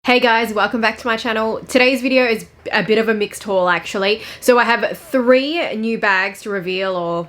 Hey guys, welcome back to my channel. Today's video is a bit of a mixed haul actually. So I have 3 new bags to reveal, or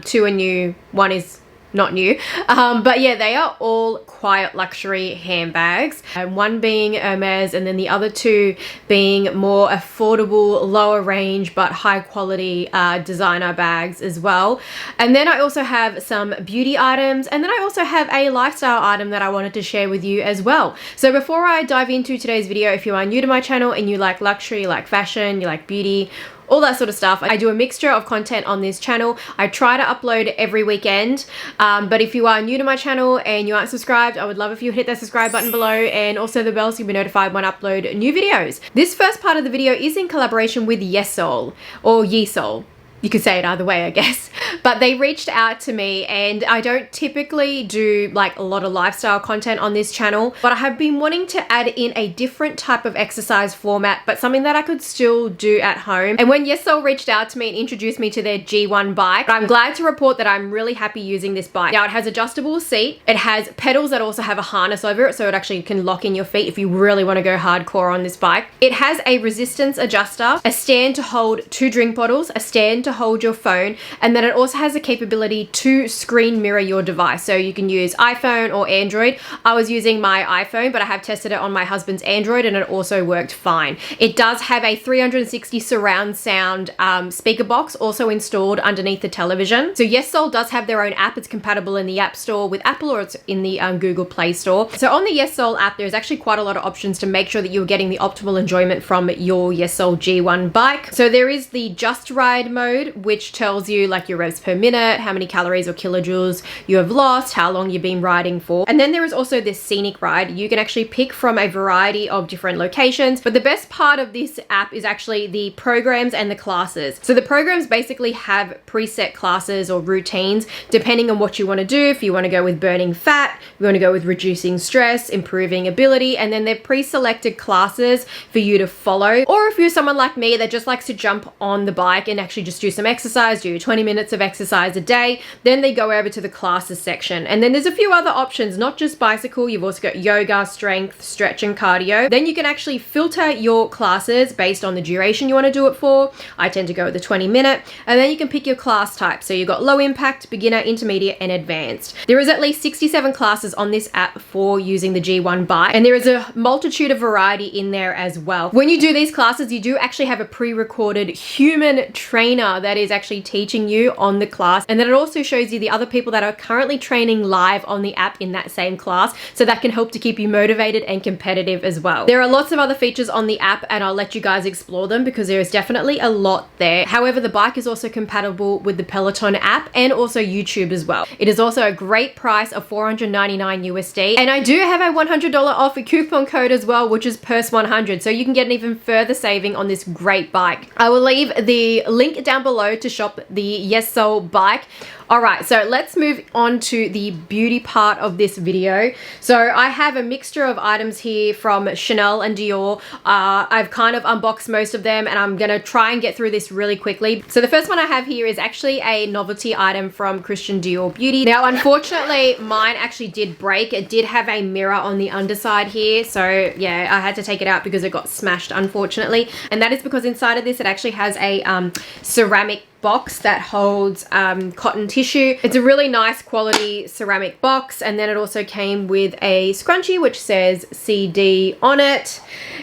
2 are new, 1 is not new. But yeah, they are all quiet luxury handbags. One being Hermes and then the other 2 being more affordable, lower range, but high quality designer bags as well. And then I also have some beauty items, and then I also have a lifestyle item that I wanted to share with you as well. So before I dive into today's video, if you are new to my channel and you like luxury, you like fashion, you like beauty, all that sort of stuff, I do a mixture of content on this channel. I try to upload every weekend, but if you are new to my channel and you aren't subscribed, I would love if you hit that subscribe button below and also the bell so you'll be notified when I upload new videos. This first part of the video is in collaboration with Yesoul, or Yesoul. You could say it either way, I guess. But they reached out to me, and I don't typically do like a lot of lifestyle content on this channel, but I have been wanting to add in a different type of exercise format, but something that I could still do at home. And when Yesoul reached out to me and introduced me to their G1 bike, I'm glad to report that I'm really happy using this bike. Now it has adjustable seat, it has pedals that also have a harness over it, so it actually can lock in your feet if you really want to go hardcore on this bike. It has a resistance adjuster, a stand to hold 2 drink bottles, a stand to hold your phone, and then it also has a capability to screen mirror your device, so you can use iPhone or Android. I was using my iPhone, but I have tested it on my husband's Android and it also worked fine. It does have a 360 surround sound speaker box also installed underneath the television. So Yesoul does have their own app. It's compatible in the App Store with Apple, or it's in the Google Play Store. So on the Yesoul app, there's actually quite a lot of options to make sure that you're getting the optimal enjoyment from your Yesoul G1 bike. So there is the Just Ride mode, which tells you like your revs per minute, how many calories or kilojoules you have lost, how long you've been riding for. And then there is also this scenic ride. You can actually pick from a variety of different locations, but the best part of this app is actually the programs and the classes. So the programs basically have preset classes or routines depending on what you want to do. If you want to go with burning fat, you want to go with reducing stress, improving ability, and then they're pre-selected classes for you to follow. Or if you're someone like me that just likes to jump on the bike and actually just do some exercise, do 20 minutes of exercise a day, then they go over to the classes section. And then there's a few other options, not just bicycle, you've also got yoga, strength, stretch, and cardio. Then you can actually filter your classes based on the duration you want to do it for. I tend to go with the 20-minute, and then you can pick your class type. So you've got low impact, beginner, intermediate, and advanced. There is at least 67 classes on this app for using the G1 bike, and there is a multitude of variety in there as well. When you do these classes, you do actually have a pre-recorded human trainer that is actually teaching you on the class, and then it also shows you the other people that are currently training live on the app in that same class, so that can help to keep you motivated and competitive as well. There are lots of other features on the app, and I'll let you guys explore them because there is definitely a lot there. However, the bike is also compatible with the Peloton app and also YouTube as well. It is also a great price of $499 USD, and I do have a $100 off a coupon code as well, which is Purse100, so you can get an even further saving on this great bike. I will leave the link down below to shop the Yesoul bike. Alright, so let's move on to the beauty part of this video. So I have a mixture of items here from Chanel and Dior. I've kind of unboxed most of them, and I'm going to try and get through this really quickly. So the first one I have here is actually a novelty item from Christian Dior Beauty. Now, unfortunately, mine actually did break. It did have a mirror on the underside here. So yeah, I had to take it out because it got smashed, unfortunately. And that is because inside of this, it actually has a ceramic box that holds cotton tissue. It's a really nice quality ceramic box, and then it also came with a scrunchie which says CD on it,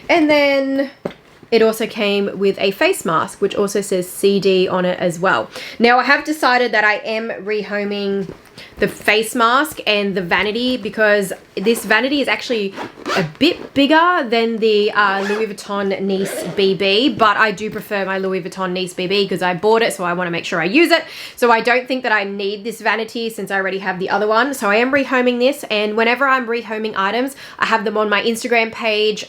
and then it also came with a face mask which also says CD on it as well. Now I have decided that I am rehoming the face mask and the vanity because this vanity is actually a bit bigger than the Louis Vuitton Nice BB, but I do prefer my Louis Vuitton Nice BB because I bought it, so I want to make sure I use it. So I don't think that I need this vanity since I already have the other one. So I am rehoming this, and whenever I'm rehoming items, I have them on my Instagram page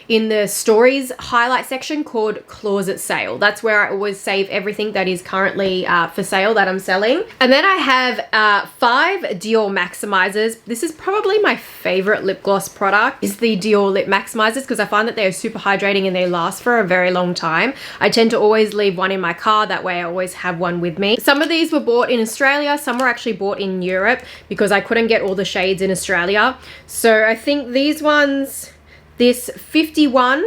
in the stories highlight section called Closet Sale. That's where I always save everything that is currently for sale that I'm selling. And then I have 5 Dior Maximizers. This is probably my favorite lip gloss product, is the Dior Lip Maximizers, because I find that they're super hydrating and they last for a very long time. I tend to always leave one in my car, that way I always have one with me. Some of these were bought in Australia, some were actually bought in Europe because I couldn't get all the shades in Australia. So I think these ones this 51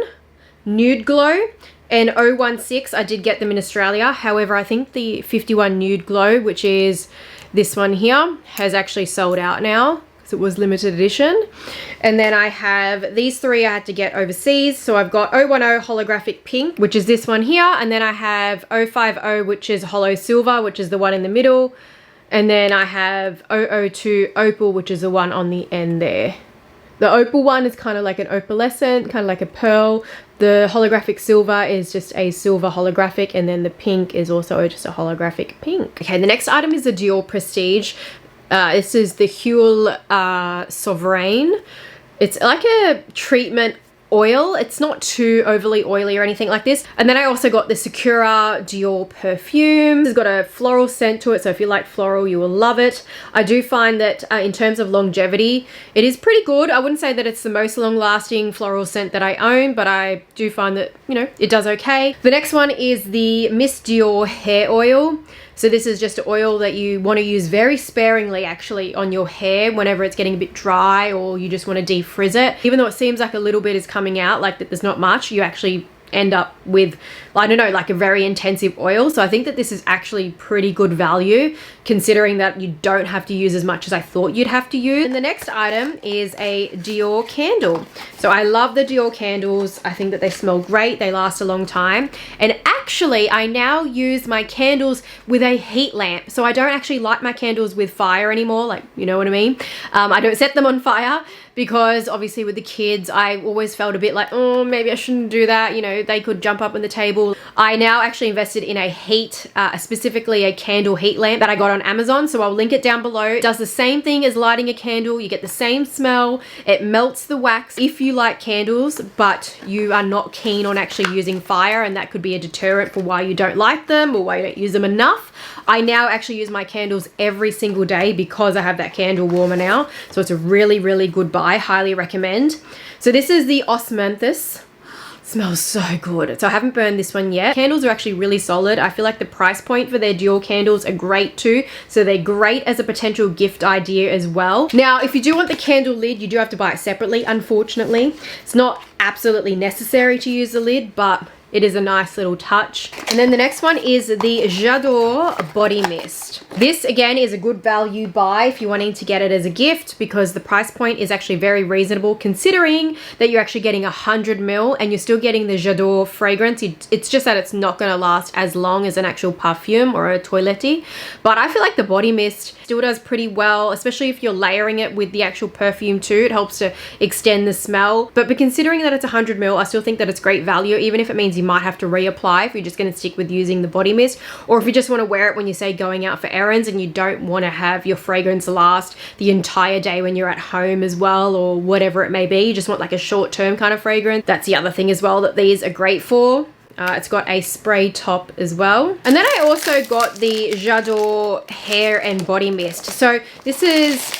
Nude Glow and 016. I did get them in Australia. However, I think the 51 Nude Glow, which is this one here, has actually sold out now because it was limited edition. And then I have these three I had to get overseas. So I've got 010 Holographic Pink, which is this one here. And then I have 050, which is Hollow Silver, which is the one in the middle. And then I have 002 Opal, which is the one on the end there. The opal one is kind of like an opalescent, kind of like a pearl. The holographic silver is just a silver holographic, and then the pink is also just a holographic pink. Okay, the next item is the Dior Prestige. This is the Huile Sovereign. It's like a treatment oil. It's not too overly oily or anything like this. And then I also got the Sakura Dior perfume. It's got a floral scent to it, so if you like floral, you will love it. I do find that in terms of longevity, it is pretty good. I wouldn't say that it's the most long-lasting floral scent that I own, but I do find that, you know, it does okay. The next one is the Miss Dior hair oil. So this is just an oil that you want to use very sparingly actually on your hair whenever it's getting a bit dry or you just want to defrizz it. Even though it seems like a little bit is coming out, like that there's not much, you actually end up with, I don't know, like a very intensive oil. So I think that this is actually pretty good value considering that you don't have to use as much as I thought you'd have to use. And the next item is a Dior candle. So I love the Dior candles. I think that they smell great. They last a long time. And actually, I now use my candles with a heat lamp. So I don't actually light my candles with fire anymore, like, you know what I mean? I don't set them on fire because obviously with the kids, I always felt a bit like, oh, maybe I shouldn't do that. You know, they could jump up on the table. I now actually invested in a specifically a candle heat lamp that I got on Amazon. So I'll link it down below. It does the same thing as lighting a candle. You get the same smell. It melts the wax. If you like candles, but you are not keen on actually using fire, and that could be a deterrent for why you don't like them or why you don't use them enough, I now actually use my candles every single day because I have that candle warmer now. So it's a really, really good buy. Highly recommend. So this is the Osmanthus. Smells so good. So I haven't burned this one yet. Candles are actually really solid. I feel like the price point for their Dior candles are great too. So they're great as a potential gift idea as well. Now, if you do want the candle lid, you do have to buy it separately, unfortunately. It's not absolutely necessary to use the lid, but it is a nice little touch. And then the next one is the J'adore Body Mist. This again is a good value buy if you're wanting to get it as a gift because the price point is actually very reasonable considering that you're actually getting 100 ml and you're still getting the J'adore fragrance. It's just that it's not going to last as long as an actual perfume or a toiletty. But I feel like the body mist still does pretty well, especially if you're layering it with the actual perfume too. It helps to extend the smell. But considering that it's 100 ml, I still think that it's great value, even if it means you might have to reapply if you're just going to stick with using the body mist, or if you just want to wear it when you say going out for errands and you don't want to have your fragrance last the entire day when you're at home as well, or whatever it may be. You just want like a short-term kind of fragrance. That's the other thing as well that these are great for. It's got a spray top as well. And then I also got the J'adore hair and body mist. So this is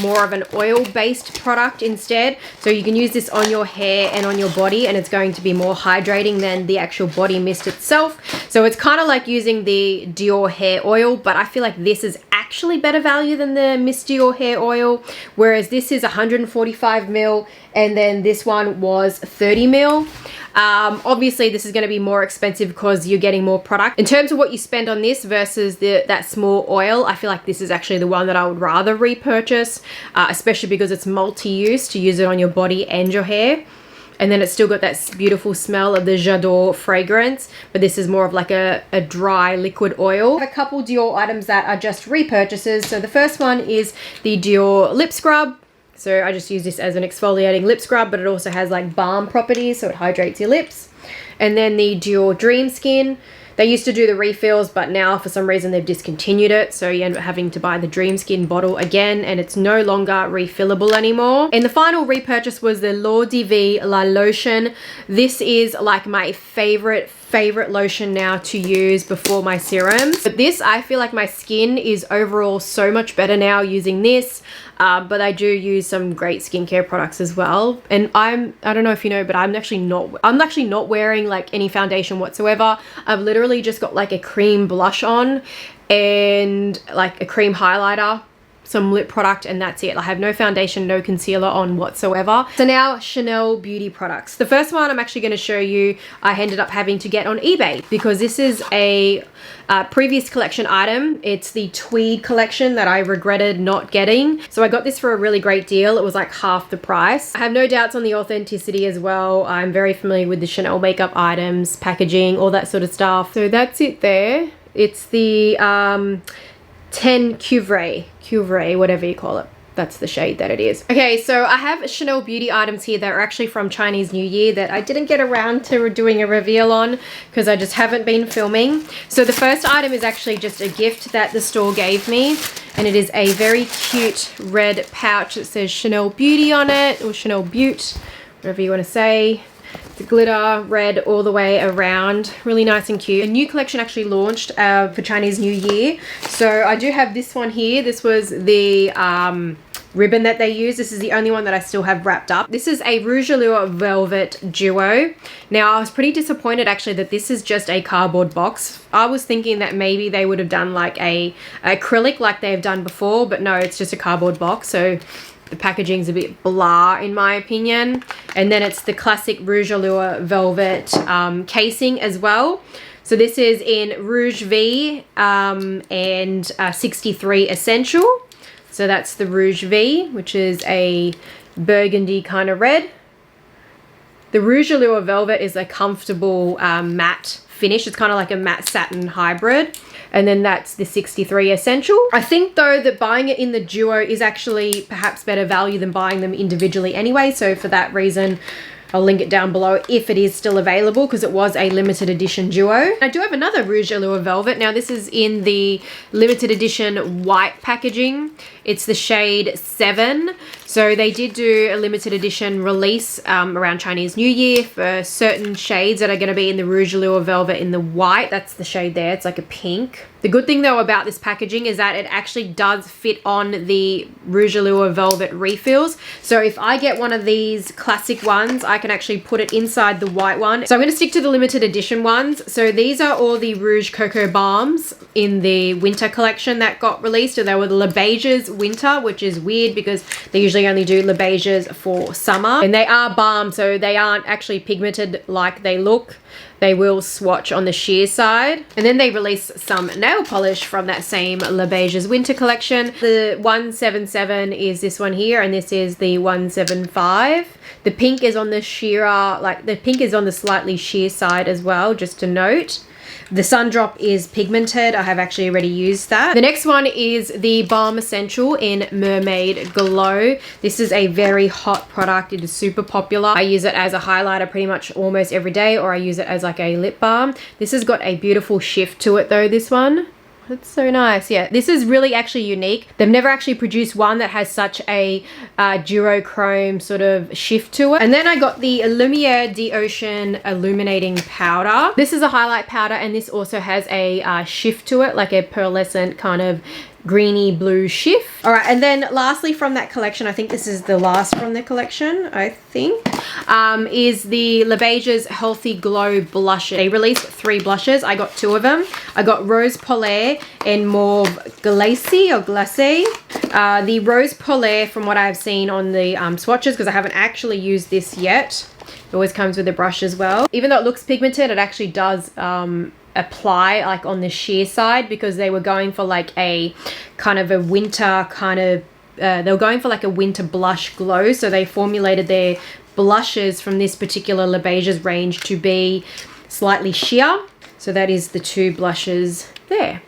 more of an oil-based product instead. So you can use this on your hair and on your body, and it's going to be more hydrating than the actual body mist itself. So it's kind of like using the Dior hair oil, but I feel like this is actually better value than the Miss Dior hair oil, whereas this is 145 ml and then this one was 30 ml. Obviously this is going to be more expensive because you're getting more product. In terms of what you spend on this versus that small oil, I feel like this is actually the one that I would rather repurchase, especially because it's multi-use to use it on your body and your hair. And then it's still got that beautiful smell of the J'adore fragrance, but this is more of like a dry liquid oil. I have a couple Dior items that are just repurchases. So the first one is the Dior lip scrub. So I just use this as an exfoliating lip scrub, but it also has like balm properties, so it hydrates your lips. And then the Dior Dream Skin. They used to do the refills, but now for some reason they've discontinued it. So you end up having to buy the Dream Skin bottle again, and it's no longer refillable anymore. And the final repurchase was the L'Eau de Vie La Lotion. This is like my favorite lotion now to use before my serums. But this, I feel like my skin is overall so much better now using this. But I do use some great skincare products as well. And I don't know if you know, but I'm actually not wearing like any foundation whatsoever. I've literally just got like a cream blush on and like a cream highlighter. some lip product, and that's it. I have no foundation, no concealer on whatsoever. So now Chanel beauty products. The first one I'm actually going to show you I ended up having to get on eBay because this is a previous collection item. It's the tweed collection that I regretted not getting. So I got this for a really great deal. It was like half the price. I have no doubts on the authenticity as well. I'm very familiar with the Chanel makeup items, packaging, all that sort of stuff. So that's it there. It's the 10 Cuivre, whatever you call it. That's the shade that it is. Okay, so I have Chanel beauty items here that are actually from Chinese New Year that I didn't get around to doing a reveal on because I just haven't been filming. So the first item is actually just a gift that the store gave me, and it is a very cute red pouch that says Chanel Beauty on it, or Chanel Beaut, whatever you want to say. The glitter red all the way around, really nice and cute. A new collection actually launched for Chinese New Year, so I do have this one here. This was the ribbon that they used. This is the only one that I still have wrapped up. This is a Rouge Allure Velvet Duo. Now I was pretty disappointed actually that this is just a cardboard box. I was thinking that maybe they would have done like a acrylic like they've done before, but no, it's just a cardboard box. So the packaging's a bit blah in my opinion. And then it's the classic Rouge Allure Velvet casing as well. So this is in Rouge V and 63 Essential. So that's the Rouge V, which is a burgundy kind of red. The Rouge Allure Velvet is a comfortable matte finish. It's kind of like a matte satin hybrid. And then that's the 63 Essential. I think though that buying it in the duo is actually perhaps better value than buying them individually anyway. So for that reason, I'll link it down below if it is still available because it was a limited edition duo. I do have another Rouge Allure Velvet. Now this is in the limited edition white packaging. It's the shade 7. So they did do a limited edition release around Chinese New Year for certain shades that are going to be in the Rouge Allure Velvet in the white. That's the shade there. It's like a pink. The good thing though about this packaging is that it actually does fit on the Rouge Allure Velvet refills. So if I get one of these classic ones, I can actually put it inside the white one. So I'm going to stick to the limited edition ones. So these are all the Rouge Cocoa Balms in the winter collection that got released. So they were the Le Beiges winter, which is weird because they usually only do Le Beiges for summer. And they are balm, so they aren't actually pigmented like they look. They will swatch on the sheer side. And then they release some nail polish from that same Le Beiges winter collection. The 177 is this one here, and this is the 175. The pink is on the sheerer, like the pink is on the slightly sheer side as well, just to note. The Sun Drop is pigmented. I have actually already used that. The next one is the Balm Essential in Mermaid Glow. This is a very hot product. It is super popular. I use it as a highlighter pretty much almost every day, or I use it as like a lip balm. This has got a beautiful shift to it though, this one. It's so nice. Yeah, this is really actually unique. They've never actually produced one that has such a duochrome sort of shift to it. And then I got the Lumiere d'Ocean Illuminating Powder. This is a highlight powder, and this also has a shift to it, like a pearlescent kind of greeny blue shift. All right, and then lastly from that collection, I think this is the last from the collection, I think, is the Le Beiges Healthy Glow blushes. They released 3 blushes. I got 2 of them. I got Rose Polaire and Mauve Glacé or Glacé. The Rose Polaire, from what I've seen on the swatches, because I haven't actually used this yet. It always comes with a brush as well. Even though it looks pigmented, it actually does apply like on the sheer side, because they were going for like a kind of a winter kind of they were going for like a winter blush glow. So they formulated their blushes from this particular Le Beiges range to be slightly sheer. So that is the 2 blushes there.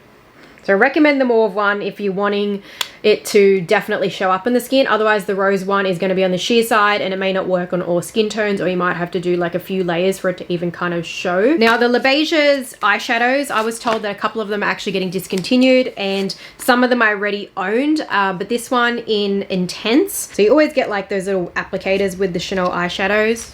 So I recommend the Mauve one if you're wanting it to definitely show up in the skin. Otherwise, the Rose one is going to be on the sheer side, and it may not work on all skin tones, or you might have to do like a few layers for it to even kind of show. Now, the Le Beiges eyeshadows, I was told that a couple of them are actually getting discontinued, and some of them I already owned, but this one in Intense. So you always get like those little applicators with the Chanel eyeshadows.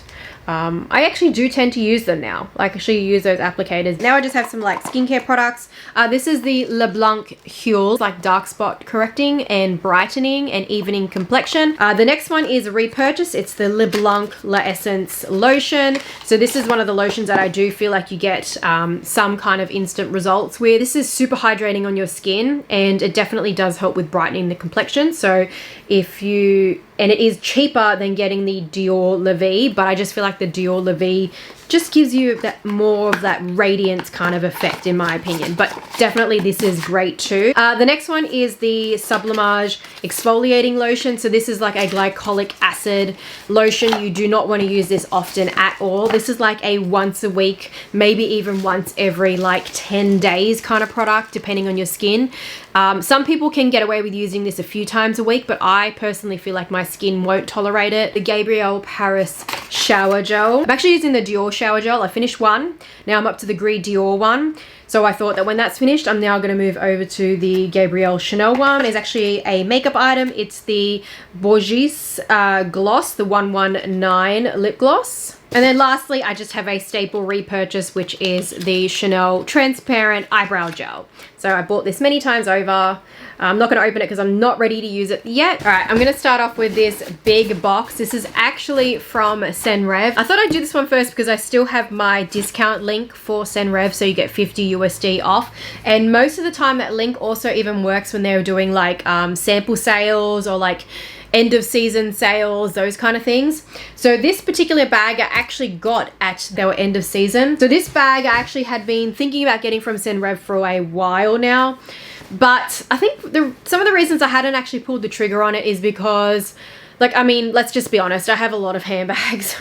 I actually do tend to use them now. Like, actually use those applicators. Now I just have some like skincare products. This is the LeBlanc Huile, like dark spot correcting and brightening and evening complexion. The next one is Repurchase. It's the LeBlanc La Essence lotion. So this is one of the lotions that I do feel like you get some kind of instant results with. This is super hydrating on your skin, and it definitely does help with brightening the complexion. So if you, and it is cheaper than getting the Dior La Vie, but I just feel like the Dior La Vie just gives you that more of that radiance kind of effect, in my opinion. But definitely this is great too. The next one is the Sublimage exfoliating lotion. So this is like a glycolic acid lotion. You do not want to use this often at all. This is like a once a week, maybe even once every like 10 days kind of product, depending on your skin. Some people can get away with using this a few times a week, but I personally feel like my skin won't tolerate it. The Gabrielle Paris shower gel. I'm actually using the Dior shower gel. I finished one. Now I'm up to the Gris Dior one. So I thought that when that's finished, I'm now going to move over to the Gabrielle Chanel one. It's actually a makeup item. It's the Bourgeois gloss, the 119 lip gloss. And then lastly, I just have a staple repurchase, which is the Chanel transparent eyebrow gel. So I bought this many times over. I'm not going to open it because I'm not ready to use it yet. All right, I'm going to start off with this big box. This is actually from Senreve. I thought I'd do this one first because I still have my discount link for Senreve, so you get 50 USD off. And most of the time that link also even works when they're doing like sample sales or like end of season sales, those kind of things. So this particular bag I actually got at their end of season. So this bag I actually had been thinking about getting from Senreve for a while now. But I think some of the reasons I hadn't actually pulled the trigger on it is because, like, I mean, let's just be honest, I have a lot of handbags,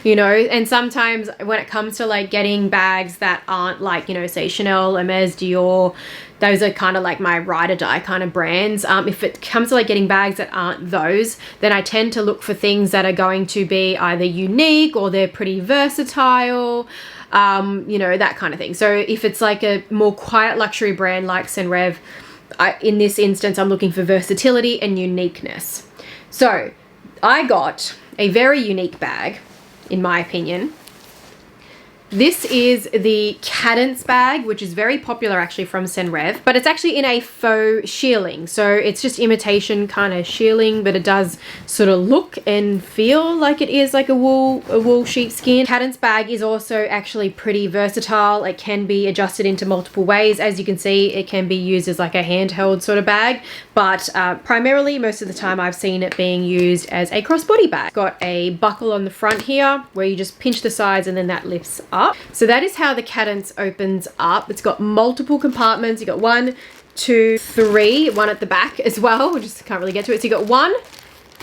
you know, and sometimes when it comes to like getting bags that aren't like, you know, say Chanel, Hermes, Dior, those are kind of like my ride or die kind of brands. If it comes to like getting bags that aren't those, then I tend to look for things that are going to be either unique or they're pretty versatile, you know, that kind of thing. So if it's like a more quiet luxury brand like Senreve, in this instance, I'm looking for versatility and uniqueness. So I got a very unique bag, in my opinion. This is the Cadence bag, which is very popular actually from Senreve, but it's actually in a faux shearling. So it's just imitation kind of shearling, but it does sort of look and feel like it is like a wool sheepskin. Cadence bag is also actually pretty versatile. It can be adjusted into multiple ways. As you can see, it can be used as like a handheld sort of bag, but primarily most of the time I've seen it being used as a crossbody bag. Got a buckle on the front here where you just pinch the sides and then that lifts up. So that is how the Cadence opens up. It's got multiple compartments. You got 1, 2, 3, one at the back as well. We just can't really get to it. So you got 1,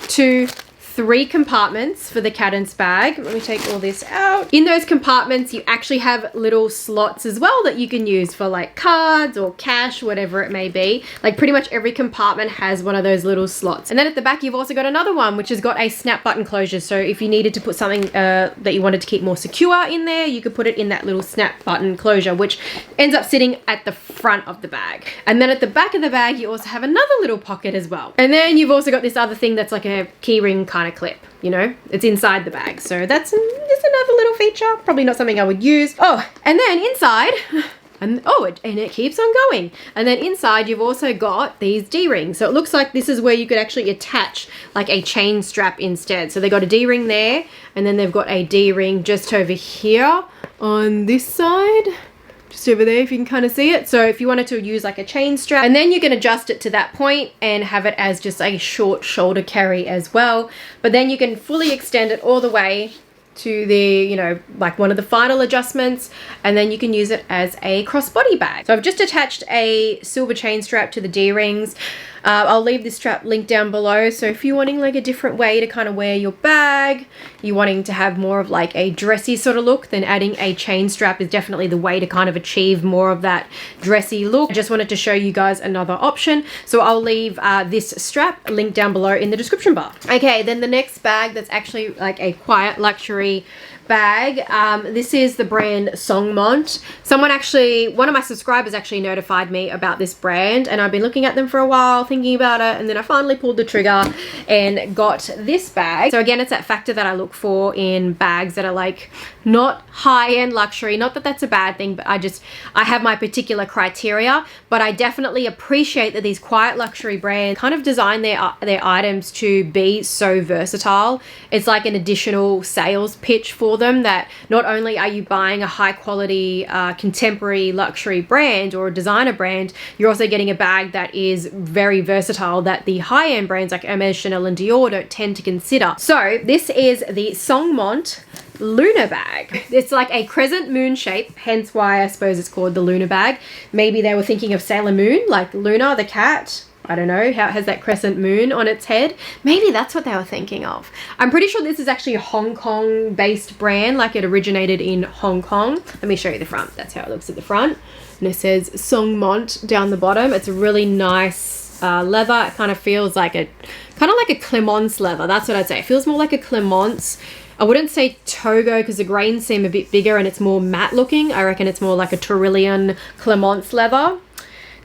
2, 3 compartments for the Cadence bag. Let me take all this out. In those compartments, you actually have little slots as well that you can use for like cards or cash, whatever it may be. Like pretty much every compartment has one of those little slots. And then at the back, you've also got another one, which has got a snap button closure. So if you needed to put something that you wanted to keep more secure in there, you could put it in that little snap button closure, which ends up sitting at the front of the bag. And then at the back of the bag, you also have another little pocket as well. And then you've also got this other thing that's like a key ring kind of clip, you know, it's inside the bag. So that's just another little feature, probably not something I would use. Oh, and then inside, and it keeps on going. And then inside you've also got these D-rings. So it looks like this is where you could actually attach like a chain strap instead. So they got a D-ring there, and then they've got a D-ring just over here on this side. Just over there, if you can kind of see it. So if you wanted to use like a chain strap, and then you can adjust it to that point and have it as just a short shoulder carry as well. But then you can fully extend it all the way to the, you know, like one of the final adjustments, and then you can use it as a crossbody bag. So I've just attached a silver chain strap to the D-rings. I'll leave this strap linked down below. So if you're wanting like a different way to kind of wear your bag, you're wanting to have more of like a dressy sort of look, then adding a chain strap is definitely the way to kind of achieve more of that dressy look. I just wanted to show you guys another option. So I'll leave this strap linked down below in the description bar. Okay, then the next bag that's actually like a quiet luxury bag. This is the brand Songmont. One of my subscribers actually notified me about this brand, and I've been looking at them for a while, thinking about it, and then I finally pulled the trigger and got this bag. So again, it's that factor that I look for in bags that are like not high-end luxury. Not that that's a bad thing, but I have my particular criteria, but I definitely appreciate that these quiet luxury brands kind of design their items to be so versatile. It's like an additional sales pitch for them, that not only are you buying a high quality contemporary luxury brand or a designer brand, you're also getting a bag that is very versatile that the high-end brands like Hermes, Chanel and Dior don't tend to consider. So this is the Songmont Lunar bag. It's like a crescent moon shape, hence why I suppose it's called the Lunar bag. Maybe they were thinking of Sailor Moon, like Luna the cat. I don't know, how it has that crescent moon on its head. Maybe that's what they were thinking of. I'm pretty sure this is actually a Hong Kong based brand, like it originated in Hong Kong. Let me show you the front. That's how it looks at the front. And it says Songmont down the bottom. It's a really nice leather. It kind of feels like a Clemence leather. That's what I'd say. It feels more like a Clemence. I wouldn't say Togo because the grains seem a bit bigger and it's more matte looking. I reckon it's more like a Tyrolean Clemence leather.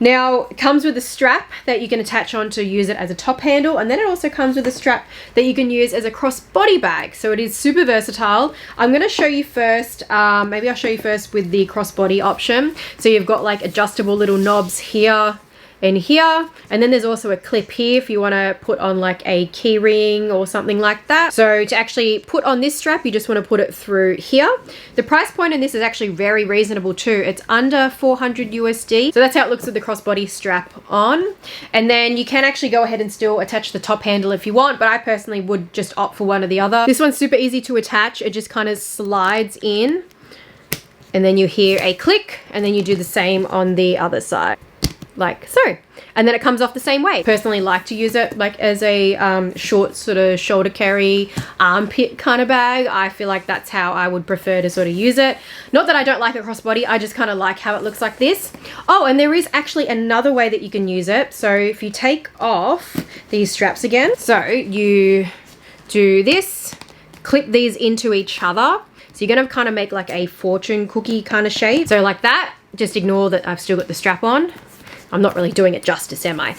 Now, it comes with a strap that you can attach on to use it as a top handle, and then it also comes with a strap that you can use as a crossbody bag. So it is super versatile. I'm going to show you first, maybe I'll show you first with the crossbody option. So you've got like adjustable little knobs here and here, and then there's also a clip here if you want to put on like a key ring or something like that. So to actually put on this strap, you just want to put it through here. The price point on this is actually very reasonable too. It's under 400 USD. So that's how it looks with the crossbody strap on. And then you can actually go ahead and still attach the top handle if you want, but I personally would just opt for one or the other. This one's super easy to attach. It just kind of slides in, and then you hear a click, and then you do the same on the other side, like so. And then it comes off the same way. Personally like to use it like as a short sort of shoulder carry armpit kind of bag. I feel like that's how I would prefer to sort of use it. Not that I don't like a crossbody, I just kind of like how it looks like this. Oh, and there is actually another way that you can use it. So if you take off these straps again, so you do this, clip these into each other. So you're gonna kind of make like a fortune cookie kind of shape. So like that, just ignore that I've still got the strap on. I'm not really doing it justice, am I?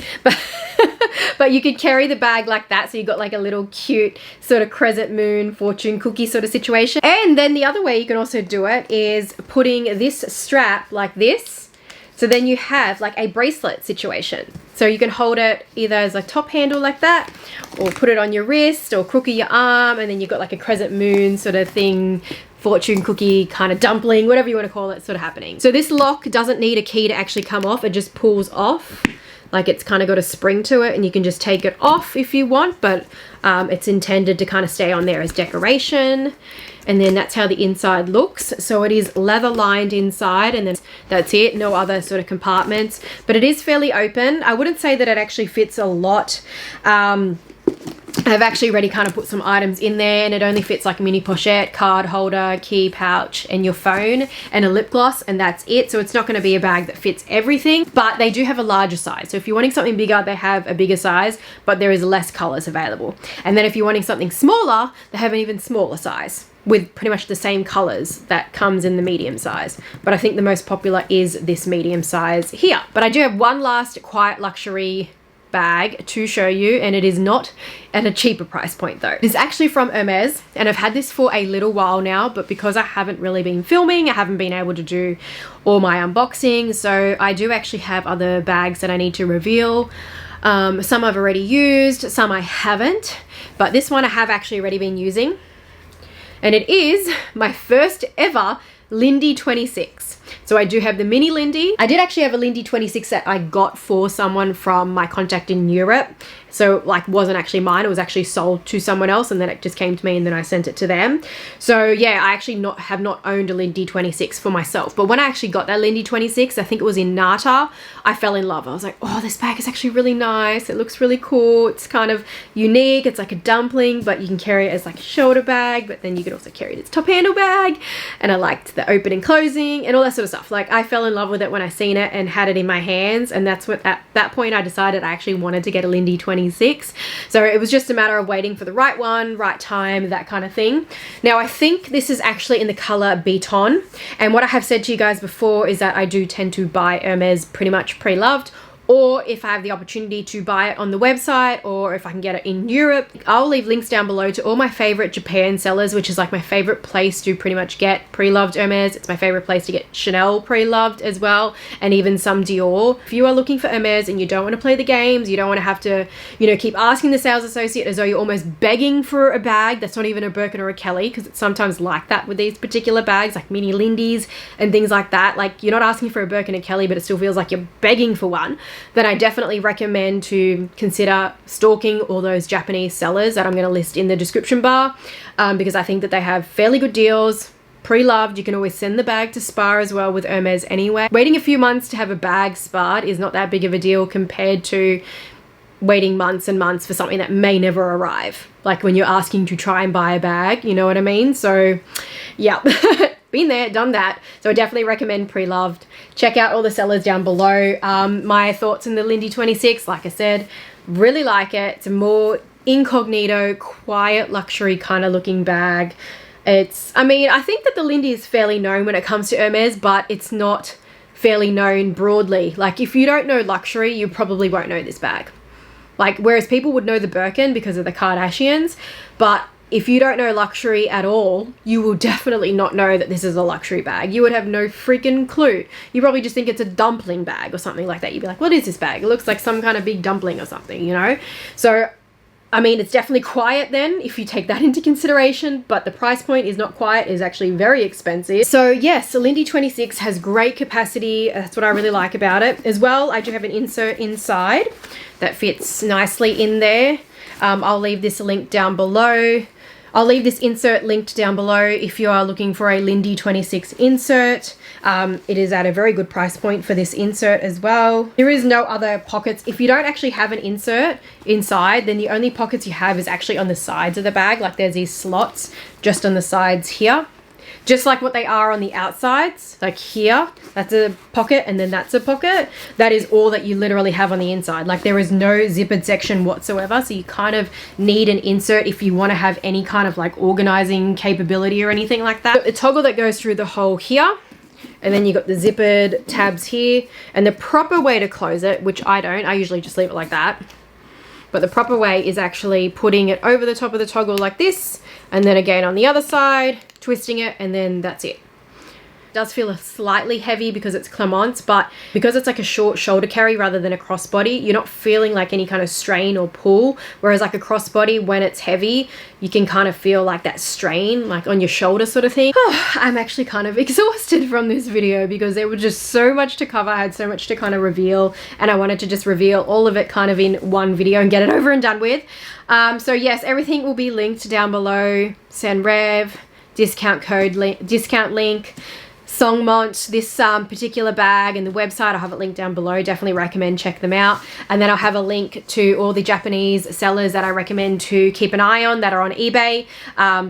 But you could carry the bag like that, so you've got like a little cute sort of crescent moon fortune cookie sort of situation. And then the other way you can also do it is putting this strap like this. So then you have like a bracelet situation. So you can hold it either as a top handle like that, or put it on your wrist or crook of your arm, and then you've got like a crescent moon sort of thing, fortune cookie kind of dumpling, whatever you want to call it, sort of happening. So this lock doesn't need a key to actually come off. It just pulls off. Like it's kind of got a spring to it, and you can just take it off if you want, but it's intended to kind of stay on there as decoration. And then that's how the inside looks. So it is leather lined inside, and then that's it, no other sort of compartments, but it is fairly open. I wouldn't say that it actually fits a lot. I've actually already kind of put some items in there, and it only fits like a mini pochette, card holder, key pouch, and your phone, and a lip gloss, and that's it. So it's not going to be a bag that fits everything, but they do have a larger size. So if you're wanting something bigger, they have a bigger size, but there is less colors available. And then if you're wanting something smaller, they have an even smaller size with pretty much the same colors that comes in the medium size. But I think the most popular is this medium size here. But I do have one last quiet luxury bag to show you, and it is not at a cheaper price point though. It's actually from Hermes, and I've had this for a little while now, but because I haven't really been filming, I haven't been able to do all my unboxing, so I do actually have other bags that I need to reveal. Some I've already used, some I haven't, but this one I have actually already been using, and it is my first ever Lindy 26. So I do have the mini Lindy. I did actually have a Lindy 26 that I got for someone from my contact in Europe. So like wasn't actually mine, it was actually sold to someone else, and then it just came to me and then I sent it to them. So yeah, I actually have not owned a Lindy 26 for myself. But when I actually got that Lindy 26, I think it was in Nata, I fell in love. I was like, oh, this bag is actually really nice. It looks really cool. It's kind of unique. It's like a dumpling, but you can carry it as like a shoulder bag, but then you can also carry it as top handle bag. And I liked the open and closing and all that sort of stuff. Like I fell in love with it when I seen it and had it in my hands. And that's what, at that point I decided I actually wanted to get a Lindy 26. So it was just a matter of waiting for the right one, right time, that kind of thing. Now I think this is actually in the color Beton, and what I have said to you guys before is that I do tend to buy Hermes pretty much pre-loved, or if I have the opportunity to buy it on the website, or if I can get it in Europe. I'll leave links down below to all my favorite Japan sellers, which is like my favorite place to pretty much get pre-loved Hermes. It's my favorite place to get Chanel pre-loved as well, and even some Dior. If you are looking for Hermes and you don't want to play the games, you don't want to have to, you know, keep asking the sales associate as though you're almost begging for a bag that's not even a Birkin or a Kelly, because it's sometimes like that with these particular bags, like mini Lindy's and things like that. Like, you're not asking for a Birkin or Kelly, but it still feels like you're begging for one. Then I definitely recommend to consider stalking all those Japanese sellers that I'm going to list in the description bar, because I think that they have fairly good deals. Pre-loved, you can always send the bag to spa as well with Hermes anyway. Waiting a few months to have a bag sparred is not that big of a deal compared to waiting months and months for something that may never arrive. Like when you're asking to try and buy a bag, you know what I mean? So yeah, been there, done that. So I definitely recommend pre-loved. Check out all the sellers down below. My thoughts on the Lindy 26, like I said, really like it. It's a more incognito, quiet, luxury kind of looking bag. I mean, I think that the Lindy is fairly known when it comes to Hermes, but it's not fairly known broadly. Like, if you don't know luxury, you probably won't know this bag. Like, whereas people would know the Birkin because of the Kardashians, but if you don't know luxury at all, you will definitely not know that this is a luxury bag. You would have no freaking clue. You probably just think it's a dumpling bag or something like that. You'd be like, what is this bag? It looks like some kind of big dumpling or something, you know? So, I mean, it's definitely quiet then, if you take that into consideration, but the price point is not quiet, it's actually very expensive. So yes, the Lindy 26 has great capacity. That's what I really like about it. As well, I do have an insert inside that fits nicely in there. I'll leave this link down below. I'll leave this insert linked down below if you are looking for a Lindy 26 insert. It is at a very good price point for this insert as well. There is no other pockets. If you don't actually have an insert inside, then the only pockets you have is actually on the sides of the bag. Like, there's these slots just on the sides here, just like what they are on the outsides. Like here, that's a pocket, and then that's a pocket. That is all that you literally have on the inside. Like, there is no zippered section whatsoever, so you kind of need an insert if you want to have any kind of like organizing capability or anything like that. The toggle that goes through the hole here, and then you got the zippered tabs here, and the proper way to close it, which I don't, I usually just leave it like that, but the proper way is actually putting it over the top of the toggle like this, and then again on the other side, twisting it, and then that's it. It does feel slightly heavy because it's Clemence, but because it's like a short shoulder carry rather than a crossbody, you're not feeling like any kind of strain or pull. Whereas like a crossbody, when it's heavy, you can kind of feel like that strain, like on your shoulder sort of thing. I'm actually kind of exhausted from this video because there was just so much to cover. I had so much to kind of reveal, and I wanted to just reveal all of it kind of in one video and get it over and done with. So yes, everything will be linked down below. Senreve, discount link, Songmont, this particular bag, and the website, I'll have it linked down below. Definitely recommend check them out. And then I'll have a link to all the Japanese sellers that I recommend to keep an eye on that are on eBay,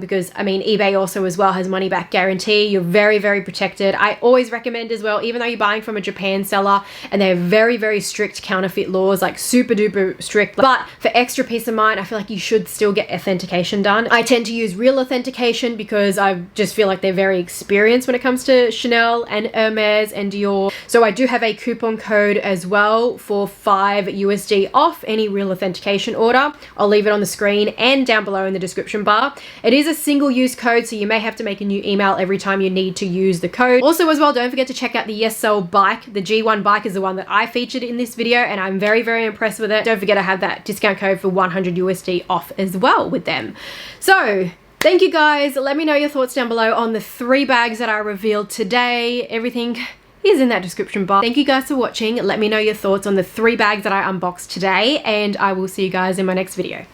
because I mean, eBay also as well has money back guarantee. You're very, very protected. I always recommend as well, even though you're buying from a Japan seller and they have very, very strict counterfeit laws, like super duper strict, but for extra peace of mind, I feel like you should still get authentication done. I tend to use real authentication because I just feel like they're very experienced when it comes to Chanel and Hermes and Dior. So I do have a coupon code as well for $5 off any real authentication order. I'll leave it on the screen and down below in the description bar. It is a single use code, so you may have to make a new email every time you need to use the code. Also as well, don't forget to check out the Yesoul bike. The G1 bike is the one that I featured in this video, and I'm very, very impressed with it. Don't forget I have that discount code for $100 off as well with them. So thank you guys. Let me know your thoughts down below on the 3 bags that I revealed today. Everything is in that description box. Thank you guys for watching. Let me know your thoughts on the 3 bags that I unboxed today, and I will see you guys in my next video.